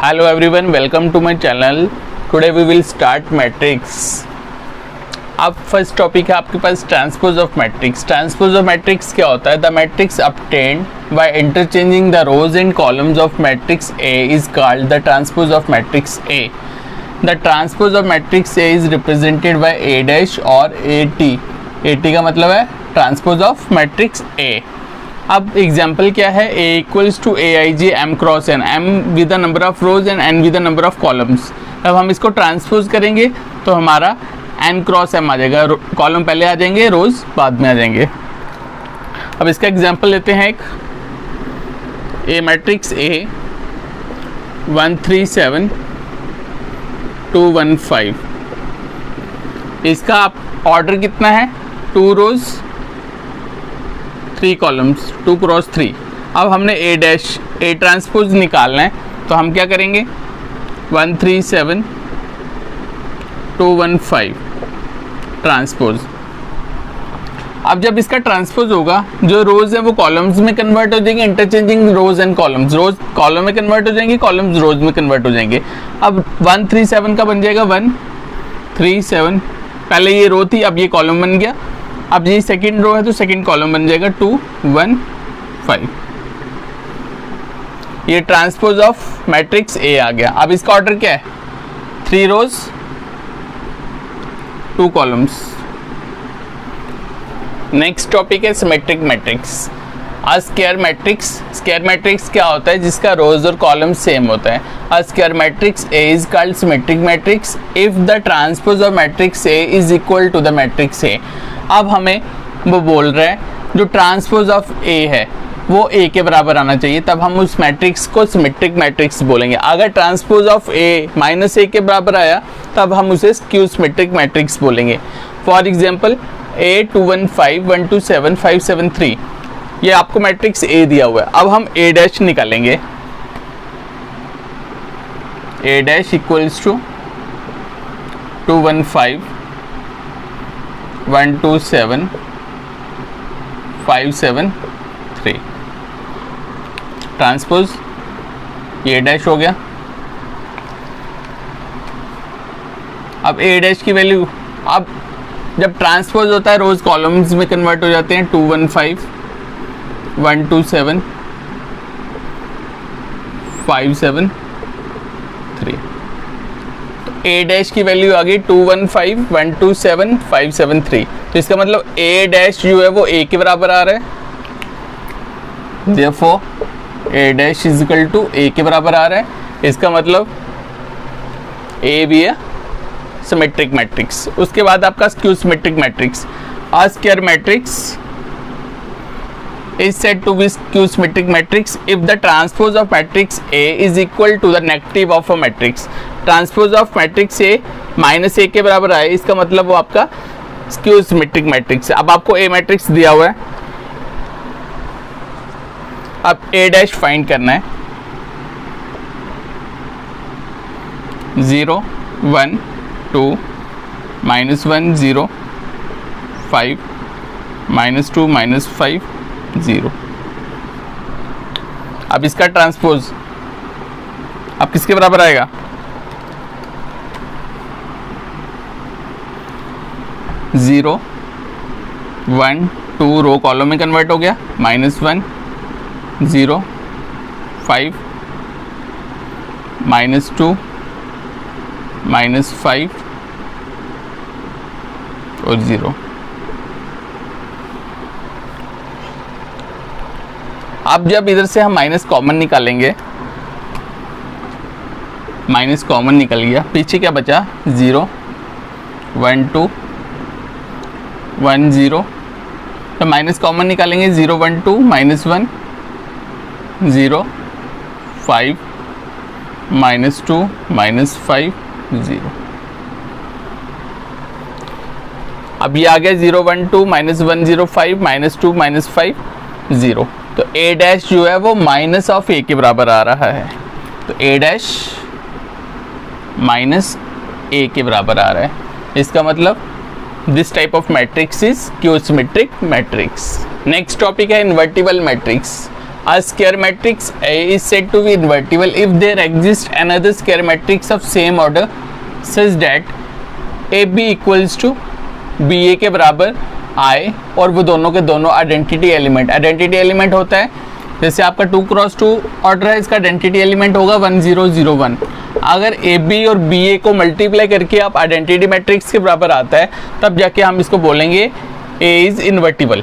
Hello everyone, welcome to my channel. Today we will start matrix. अब first topic है आपके पास transpose of matrix. Transpose of matrix क्या होता है? The matrix obtained by interchanging the rows and columns of matrix A is called the transpose of matrix A. The transpose of matrix A is represented by A dash और AT. AT का मतलब है transpose of matrix A. अब example क्या है? A equals to AIJ M cross N, M with the number of rows and N with the number of columns. अब हम इसको ट्रांसपोज करेंगे तो हमारा N क्रॉस M आ जाएगा. कॉलम पहले आ जाएंगे, रोज बाद में आ जाएंगे. अब इसका एग्जाम्पल लेते हैं एक A मैट्रिक्स A 1 3 7 2 1 5. इसका ऑर्डर कितना है? 2 रोज 3 कॉलम्स, 2 क्रॉस 3. अब हमने A डैश A ट्रांसपोज निकालना है तो हम क्या करेंगे? 1 3 7 2 1 5 ट्रांसपोज. अब जब इसका ट्रांसपोज होगा, जो रोज है वो कॉलम्स में कन्वर्ट हो जाएंगे. Interchanging rows and columns, rows column में कन्वर्ट हो जाएंगे, कॉलम्स रोज में कन्वर्ट हो जाएंगे. अब 1 3 7 का बन जाएगा 1 3 7. पहले ये रो थी, अब ये कॉलम बन गया. अब ये सेकंड रो है तो सेकंड कॉलम बन जाएगा 2 1 5. ये ट्रांसपोज ऑफ मैट्रिक्स A आ गया. अब इसका ऑर्डर क्या है? 3 रोज 2 कॉलम्स. नेक्स्ट टॉपिक है सिमेट्रिक मैट्रिक्स. अ स्क्वायर मैट्रिक्स. स्क्वायर मैट्रिक्स क्या होता है? जिसका रोज और कॉलम सेम होता है. A square matrix A is called symmetric matrix if the transpose of matrix A is equal to the matrix A. अब हमें वो बोल रहा है जो ट्रांसपोज ऑफ A है वो A के बराबर आना चाहिए, तब हम उस मैट्रिक्स को सिमेट्रिक मैट्रिक्स बोलेंगे. अगर transpose of A minus A के बराबर आया तब हम उसे स्क्यू सिमेट्रिक मैट्रिक्स बोलेंगे. फॉर एग्जांपल A 2 1 5 1 2 7 5 7 3, ये आपको मैट्रिक्स A दिया हुआ है. अब हम A डैश निकालेंगे. A dash equals to 2 1 5 1 2 7 5 7 3. Transpose A dash हो गया. अब A डैश की वैल्यू, अब जब ट्रांसपोज होता है रोज कॉलम्स में कन्वर्ट हो जाते हैं. 2 1 5 1 2 7 5 7 3. तो A डैश की वैल्यू आ गई 2 1 5 1 2 7 5 7 3. तो इसका मतलब A डैश जो है वो A के बराबर आ रहा है. Therefore A dash is equal to A के बराबर आ रहा है. इसका मतलब A भी है सिमेट्रिक मैट्रिक्स. उसके बाद आपका skew symmetric matrix. A square matrix is said to be skew symmetric matrix if the transpose of matrix A is equal to the negative of a matrix. Transpose of matrix A minus A के बराबर आए, इसका मतलब वो आपका skew symmetric matrix है. अब आपको A मैट्रिक्स दिया हुआ है, अब A डैश फाइंड करना है. 0 1 2 -1 0 5 -2 -5 0. अब इसका ट्रांसपोज अब किसके बराबर आएगा? 0 1 2 रो कॉलम में कन्वर्ट हो गया. -1 0 5 -2 -5 और 0. अब जब इधर से हम माइनस कॉमन निकालेंगे, माइनस कॉमन निकल गया, पीछे क्या बचा? 0 1 2 1 0. तो माइनस कॉमन निकालेंगे. 0 1 2 -1 0 5 -2 -5 0. अब ये आ गया 0 1 2 -1 0 5 -2 -5 0. तो A डैश जो है वो माइनस ऑफ A के बराबर आ रहा है. तो A डैश माइनस A के बराबर आ रहा है. इसका मतलब this type of matrix is skew symmetric matrix. Next topic है invertible matrix. A square matrix A is said to be invertible if there exists another square matrix of same order such that AB equals to BA के बराबर आए और वो दोनों के दोनों identity element होता है। जैसे आपका 2x2 ऑर्डर है, इसका आइडेंटिटी एलिमेंट होगा 1 0 0 1। अगर AB और BA को मल्टीप्लाई करके आप आइडेंटिटी मैट्रिक्स के बराबर आता है तब जाके हम इसको बोलेंगे A इज इन्वर्टिबल।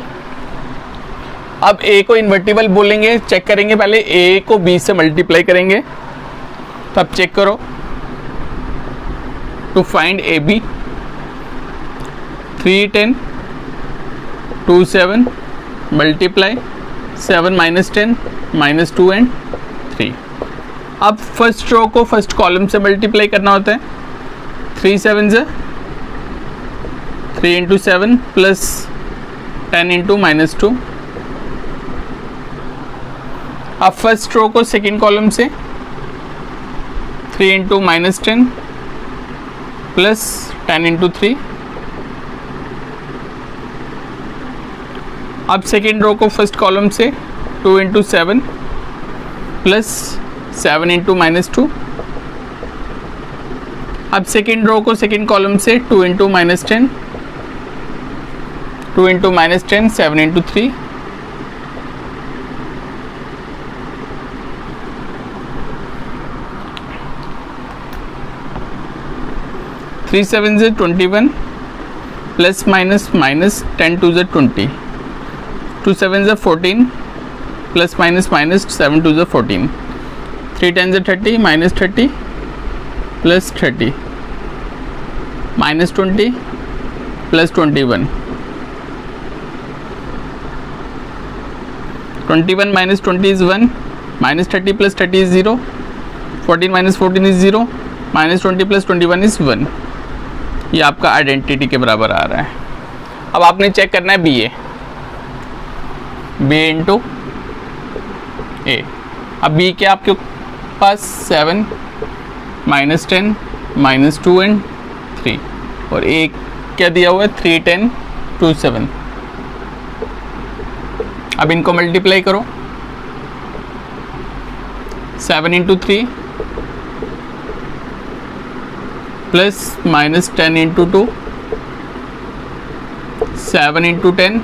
अब A को इन्वर्टिबल बोलेंगे, चेक करेंगे पहले A को B से मल्टीप्लाई करेंगे, तब चेक करो। To find AB 3 10 2 7 multiply 7 minus 10 minus 2 and 3। अब फर्स्ट रो को फर्स्ट कॉलम से मल्टीप्लाई करना होता है। 3 7 ज़ 3 इंटू 7 प्लस 10 इंटू माइनस 2। अब फर्स्ट रो को सेकेंड कॉलम से 3 इंटू माइनस 10 प्लस 10 इंटू 3। अब सेकेंड रो को फर्स्ट कॉलम से 2 इंटू 7 प्लस 7 इंटू माइनस 2। अब सेकेंड रो को सेकेंड कॉलम से 2 into minus 10 2 into minus 10 7 into 3। Three 7 से 21 प्लस माइनस माइनस 10 2 से 20 2 7 से 14 प्लस माइनस माइनस 7 2 से 14 3 10 से 30 minus 30 plus 30 minus 20 plus 21 21 minus 20 is 1 minus 30 plus 30 is 0 14 minus 14 is 0 minus 20 plus 21 is 1। ये आपका आइडेंटिटी के बराबर आ रहा है। अब आपने चेक करना है बी इंटू ए। अब बी क्या आपके पास 7 माइनस 10 माइनस 2 एंड 3 और ए क्या दिया हुआ है 3 10 2 7। अब इनको मल्टीप्लाई करो 7 into 3 plus minus 10 into 2 7 into 10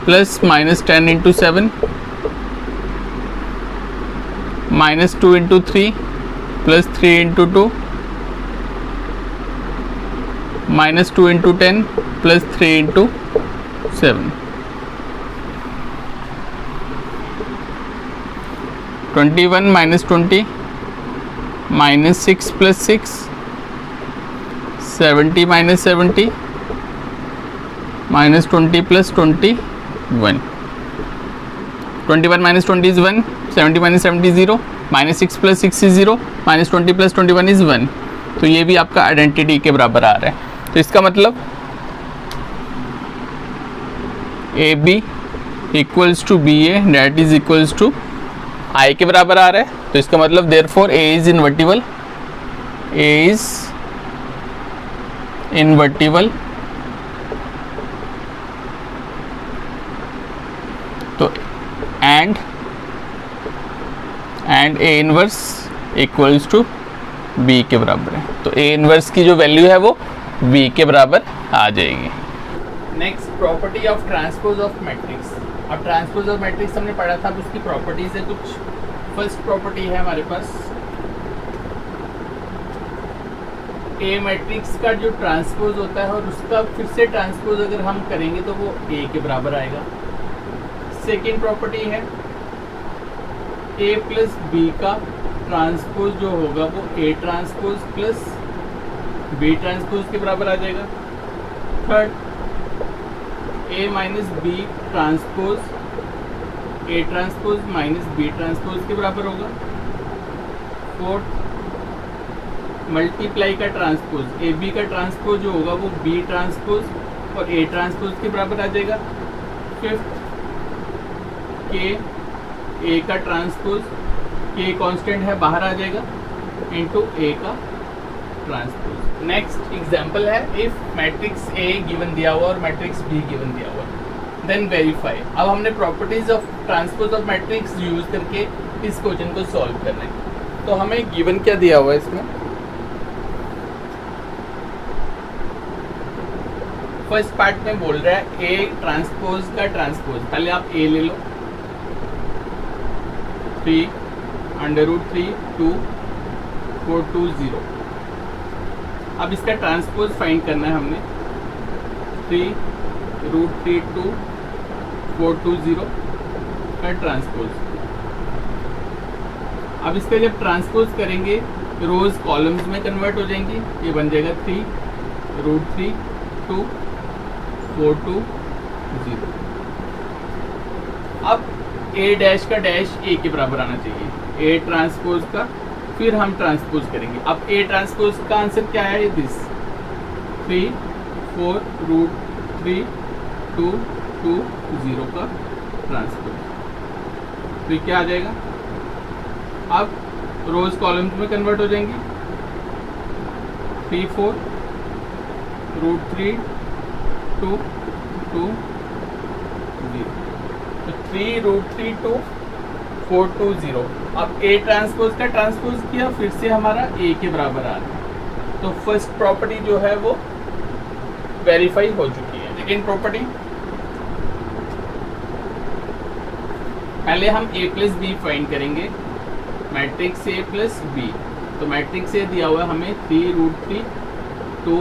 plus minus 10 into 7 minus 2 into 3 plus 3 into 2 minus 2 into 10 plus 3 into 7 21 minus 20 minus 6 plus 6 70 minus 70 minus 20 plus 21 21 minus 20 is 1 70 minus 70 0 minus 6 plus 6 is 0 minus 20 plus 21 is 1। तो ये भी आपका identity के बराबर आ रहा है। तो इसका मतलब A B equals to B A that is equals to I के बराबर आ रहा है। तो इसका मतलब therefore A is invertible, A is invertible. तो and A inverse equals to B के बराबर है। तो ए इनवर्स की जो वैल्यू है वो बी के बराबर आ जाएगी। Next property of transpose of matrix. अब ट्रांसपोज ऑफ मैट्रिक्स हमने पढ़ा था, अब उसकी प्रॉपर्टीज है कुछ। फर्स्ट प्रॉपर्टी है हमारे पास ए मैट्रिक्स का जो ट्रांसपोज होता है और उसका फिर से ट्रांसपोज अगर हम करेंगे तो वो ए के बराबर आएगा। सेकेंड प्रॉपर्टी है ए प्लस बी का ट्रांसपोज जो होगा वो A transpose plus B transpose के बराबर आ जाएगा। Third A minus B transpose A transpose minus B transpose के बराबर होगा। फोर्थ मल्टीप्लाई का ट्रांसपोज ए बी का ट्रांसपोज जो होगा वो बी ट्रांसपोज और ए ट्रांसपोज के बराबर आ जाएगा। फिफ्थ के ए का ट्रांसपोज, के कांस्टेंट है बाहर आ जाएगा, इनटू ए का ट्रांसपोज। नेक्स्ट एग्जांपल है इफ मैट्रिक्स ए गिवन दिया हुआ और मैट्रिक्स बी गिवन दिया हुआ। Then verify. अब हमने properties of transpose of matrix use करके इस क्वेश्चन को सॉल्व करना है। तो हमें गिवन क्या दिया हुआ है इसमें, फर्स्ट पार्ट में बोल रहा है ए ट्रांसपोज का ट्रांसपोज, पहले आप ए ले लो, 3 √3 2 4 2 0। अब इसका ट्रांसपोज फाइंड करना है हमने, 3 √3 2 4 2 0 का ट्रांसपोज। अब इसका जब ट्रांसपोज करेंगे रोज कॉलम्स में कन्वर्ट हो जाएंगी, ये बन जाएगा 3 √3 2 4 2 0। अब ए डैश का डैश ए के बराबर आना चाहिए, ए ट्रांसपोज का, फिर हम ट्रांसपोज करेंगे। अब ए ट्रांसपोज का आंसर क्या है, दिस 3 4 √3 2 2 0 का ट्रांसपोज। तो क्या आ जाएगा, अब रोज कॉलम्स में कन्वर्ट हो जाएंगी, 3 4 √3 2 2 0। तो 3 √3 2 4 2 0। अब ए ट्रांसपोज का ट्रांसपोज किया, फिर से हमारा ए के बराबर आ रहा है। तो फर्स्ट प्रॉपर्टी जो है वो वेरीफाई हो चुकी है। सेकेंड प्रॉपर्टी, पहले हम a प्लस बी फाइंड करेंगे, मैट्रिक्स a प्लस बी। तो मैट्रिक्स a दिया हुआ है हमें 3 √3 2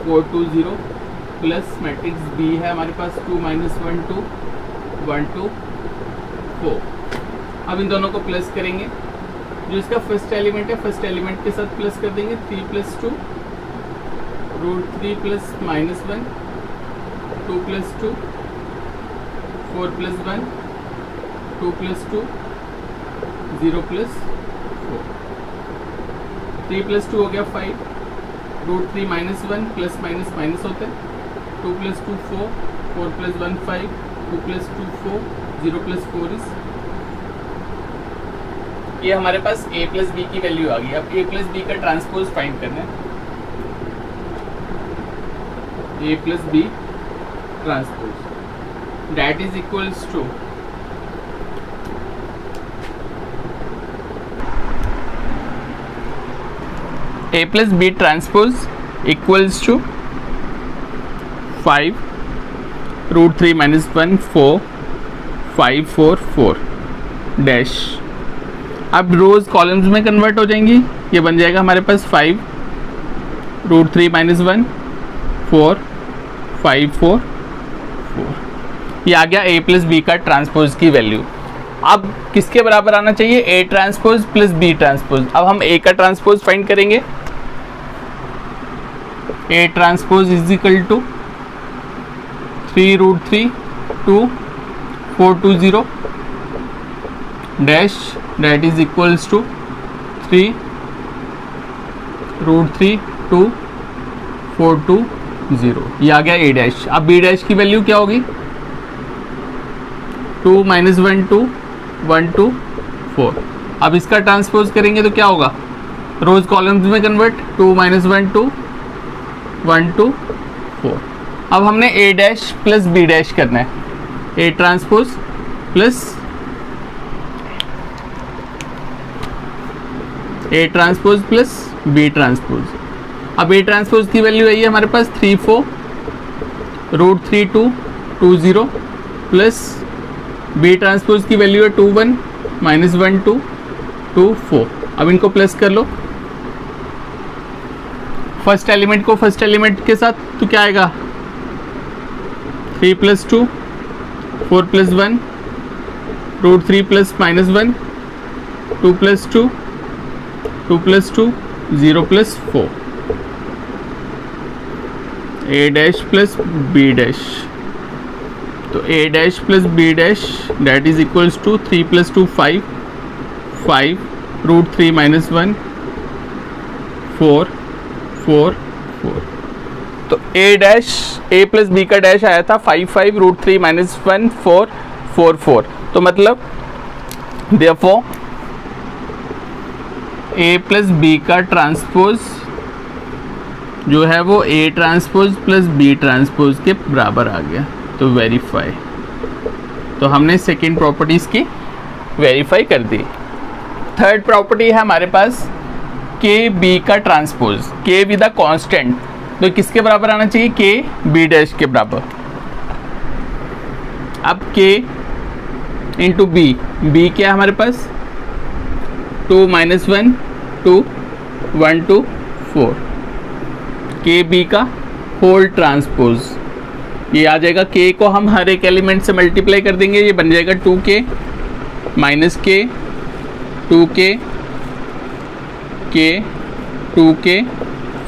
4 2 0 प्लस मैट्रिक्स b है हमारे पास 2 -1 2 1 2 4। अब इन दोनों को प्लस करेंगे, जो इसका फर्स्ट एलिमेंट है फर्स्ट एलिमेंट के साथ प्लस कर देंगे, 3 + 2 √3 + -1 2 + 2 4 + 1 2 + 2 0 + 4। 3 + 2 हो गया 5, √3 -1 प्लस माइनस माइनस होता है, 2 + 2 4 4 + 1 5 2 + 2 4 0 + 4 इज, ये हमारे पास a प्लस बी की वैल्यू आ गई। अब a प्लस बी का ट्रांसपोज फाइंड करना है, a plus B transpose that is equals to a plus B transpose equals to 5 √3 -1 4 5 4 4 dash. अब रोज कॉलम्स में कन्वर्ट हो जाएंगी, ये बन जाएगा हमारे पास 5 √3 -1 4 5 4 4। ये आ गया a प्लस बी का ट्रांसपोज की वैल्यू। अब किसके बराबर आना चाहिए, a transpose plus b transpose. अब हम a का ट्रांसपोज फाइंड करेंगे, a ट्रांसपोज is equal to 3 √3 2 4 2 0 dash that is equals to 3 √3 2 4 2 0। ये आ गया a डैश। अब b डैश की वैल्यू क्या होगी, 2 -1 2 1 2 4। अब इसका ट्रांसपोज करेंगे तो क्या होगा, रोज कॉलम्स में कन्वर्ट, 2 -1 2 1 2 4। अब हमने a dash plus b dash करना है, a transpose plus a transpose plus b transpose. अब a ट्रांसपोज की वैल्यू आई है हमारे पास 3 4 √3 2 2 0 प्लस b ट्रांसपोज की वैल्यू है 2 1 -1 2 2 4। अब इनको प्लस कर लो, फर्स्ट एलिमेंट को फर्स्ट एलिमेंट के साथ, तो क्या आएगा 3 + 2 4 + 1 √3 + -1 2 + 2 2 + 2 0 + 4 a dash plus b dash. तो a dash plus b dash that is equals to 3 + 2 5 5 √3 -1 4 4 4। तो a dash a plus b का डैश आया था 5 5 √3 -1 4 4 4। तो मतलब देयरफॉर a प्लस b का ट्रांसपोज जो है वो a transpose plus b transpose के बराबर आ गया। तो वेरीफाई, तो हमने सेकेंड प्रॉपर्टी इसकी वेरीफाई कर दी। थर्ड प्रॉपर्टी है हमारे पास के बी का ट्रांसपोज, के विद अ कांस्टेंट, तो किसके बराबर आना चाहिए, के बी डैश के बराबर। अब के इंटू बी, बी क्या है हमारे पास 2 - 1 2 1 2 4, के बी का होल ट्रांसपोज, ये आ जाएगा। के को हम हर एक एलिमेंट से मल्टीप्लाई कर देंगे, ये बन जाएगा 2k माइनस के 2k के 2k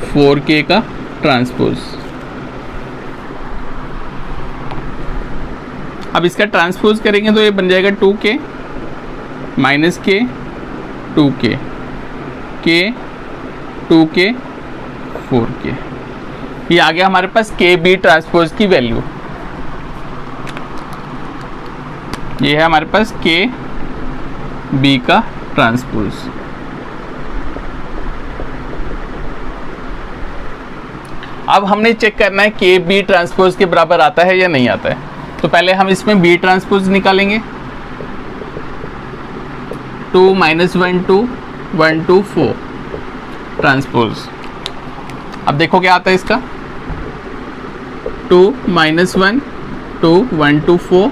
4k का ट्रांसपोज। अब इसका ट्रांसपोज करेंगे तो ये बन जाएगा 2k माइनस के 2k के 2k 4k, ये आ गया हमारे पास के बी ट्रांसपोज की वैल्यू। ये है हमारे पास के बी का ट्रांसपोज। अब हमने चेक करना है के बी ट्रांसपोज के बराबर आता है या नहीं आता है। तो पहले हम इसमें बी ट्रांसपोज निकालेंगे, 2 - 1 2 1 2 4 ट्रांसपोज। अब देखो क्या आता है इसका, 2 - 1 2 1 2 4,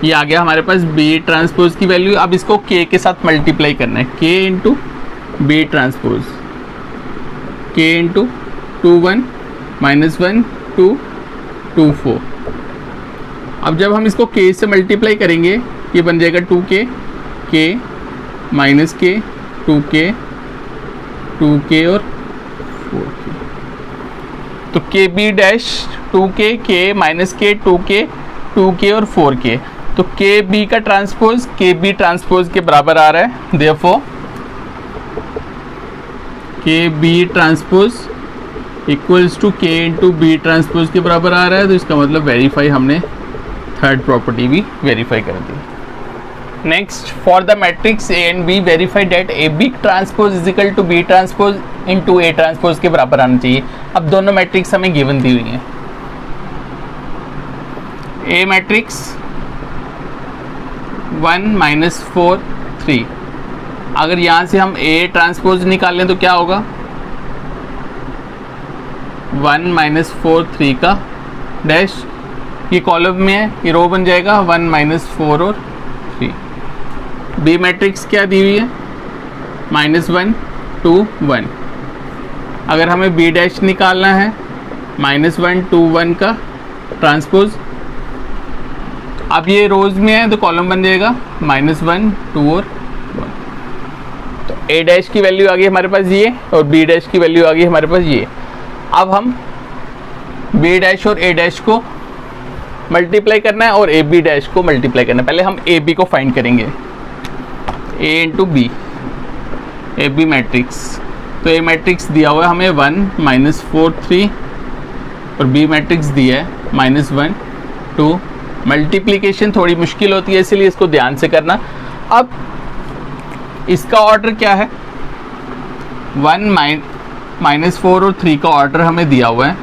ये आ गया हमारे पास बी ट्रांसपोज की वैल्यू। अब इसको के के साथ मल्टीप्लाई करना है, के इंटू बी ट्रांसपोज, के इंटू 2 1 - 1 2 2 4। अब जब हम इसको के से मल्टीप्लाई करेंगे ये बन जाएगा 2k के माइनस के 2k 2k और 4k, तो के बी डैश 2k के माइनस के 2k 2k और 4k, तो के बी का ट्रांसपोज के बी ट्रांसपोज के बराबर आ रहा है। देयरफॉर के बी ट्रांसपोज इक्वल्स टू के इंटू बी ट्रांसपोज के बराबर आ रहा है, तो इसका मतलब वेरीफाई, हमने थर्ड प्रॉपर्टी भी वेरीफाई कर दी। Next, for the matrix A and B verify that A B transpose is equal to B transpose into A transpose के बराबर आना चाहिए। अब दोनों मैट्रिक्स हमें गिवन दी हुई हैं। ए मैट्रिक्स 1 - 4 3, अगर यहाँ से हम ए ट्रांसपोज निकाल लें तो क्या होगा, 1 - 4 3 का डैश, ये कॉलम में है, ये रो बन जाएगा 1 - 4 और 3। बी मैट्रिक्स क्या दी हुई है, -1 2 1, अगर हमें बी डैश निकालना है -1 2 1 का ट्रांसपोज, अब ये रोज में है तो कॉलम बन जाएगा -1 2 और 1। तो ए डैश की वैल्यू आ गई हमारे पास ये, और बी डैश की वैल्यू आ गई हमारे पास ये। अब हम बी डैश और ए डैश को मल्टीप्लाई करना है और ए बी डैश को मल्टीप्लाई करना है। पहले हम ए बी को फाइंड करेंगे, A into B, A B matrix, तो ए मैट्रिक्स दिया हुआ है हमें 1 - 4 3 और बी मैट्रिक्स दिया है -1 2। मल्टीप्लिकेशन थोड़ी मुश्किल होती है इसलिए इसको ध्यान से करना। अब इसका ऑर्डर क्या है, 1 - 4 और 3 का ऑर्डर हमें दिया हुआ है,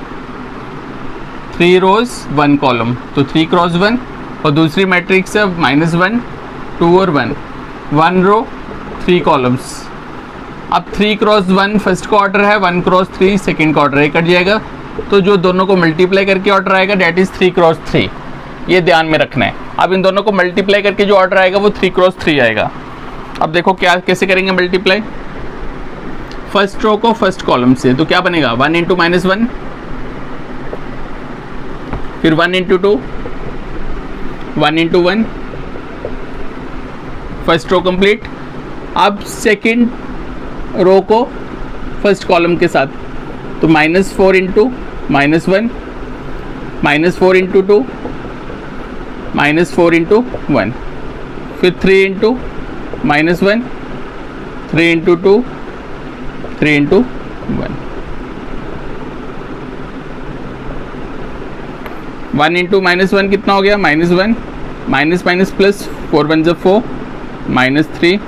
3 रोज 1 कॉलम, तो 3 क्रॉस 1, और दूसरी मैट्रिक्स है -1 2 और 1 रो 3 कॉलम्स। अब 3 क्रॉस 1 फर्स्ट का ऑर्डर है, 1 क्रॉस 3 सेकेंड का ऑर्डर है, कट जाएगा, तो जो दोनों को मल्टीप्लाई करके ऑर्डर आएगा डेट इज़ 3 क्रॉस 3, ये ध्यान में रखना है। अब इन दोनों को मल्टीप्लाई करके जो ऑर्डर आएगा वो 3 क्रॉस 3 आएगा। अब देखो क्या कैसे करेंगे मल्टीप्लाई, फर्स्ट रो को फर्स्ट कॉलम से, तो क्या बनेगा 1 इंटू -1, फिर 1 into 2, 1 into 1, first row complete. अब सेकेंड रो को फर्स्ट कॉलम के साथ, तो -4 इंटू -1, -4 इंटू 2, -4 इंटू 1, फिर 3 इंटू -1, 3 इंटू 2, 3 इंटू 1, 1 इंटू -1 कितना हो गया, -1, माइनस माइनस प्लस, 4 1 ज़ा 4, -3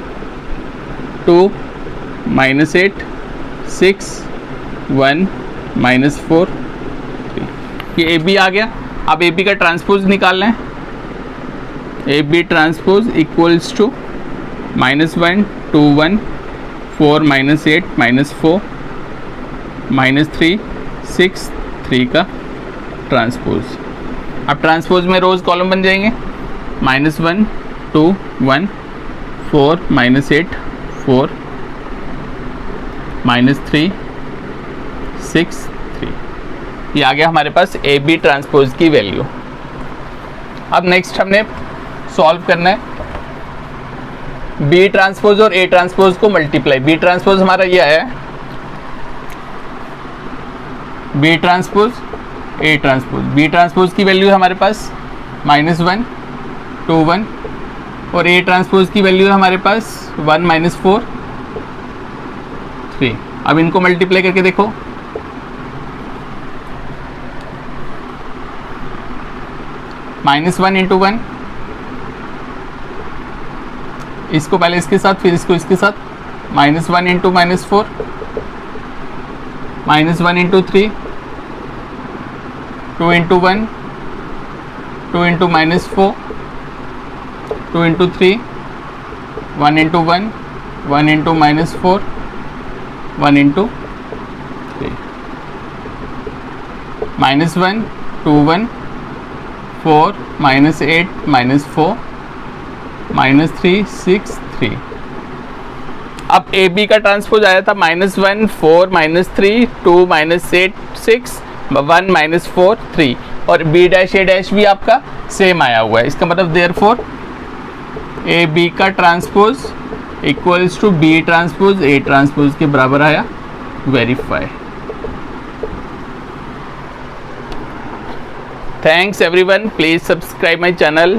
2 -8 6 1 -4 3, ये ए बी आ गया। अब ए बी का ट्रांसपोज निकाल लें। A B transpose equals to -1 2 1 4 -8 -4 -3 6 3 का ट्रांसपोज। अब ट्रांसपोज में रोज कॉलम बन जाएंगे, -1 2 1 4 -8 4 -3 6 3। ये आ गया हमारे पास ए बी ट्रांसपोज की वैल्यू। अब नेक्स्ट हमने सॉल्व करना है बी ट्रांसपोज और ए ट्रांसपोज को मल्टीप्लाई। बी ट्रांसपोज हमारा ये है, B transpose A transpose. B transpose की वैल्यू है हमारे पास -1 2 1 और ए ट्रांसपोज की वैल्यू है हमारे पास 1 -4 3। अब इनको मल्टीप्लाई करके देखो, -1 × 1, इसको पहले इसके साथ फिर इसको इसके साथ, -1 × -4 -1 × 3 2 × 1 2 × -4 2 × 3 1 × 1 1 × -4 1 × 3 -1 2 1 4 -8 -4 -3 6 3। अब ए बी का ट्रांसपोज आया था -1 4 -3 2 -8 6 1 -4 3 और बी डैश ए डैश भी आपका सेम आया हुआ है। इसका मतलब देयरफॉर ए बी का transpose equals to B transpose A transpose के बराबर आया। Verify. Thanks everyone, please subscribe my channel.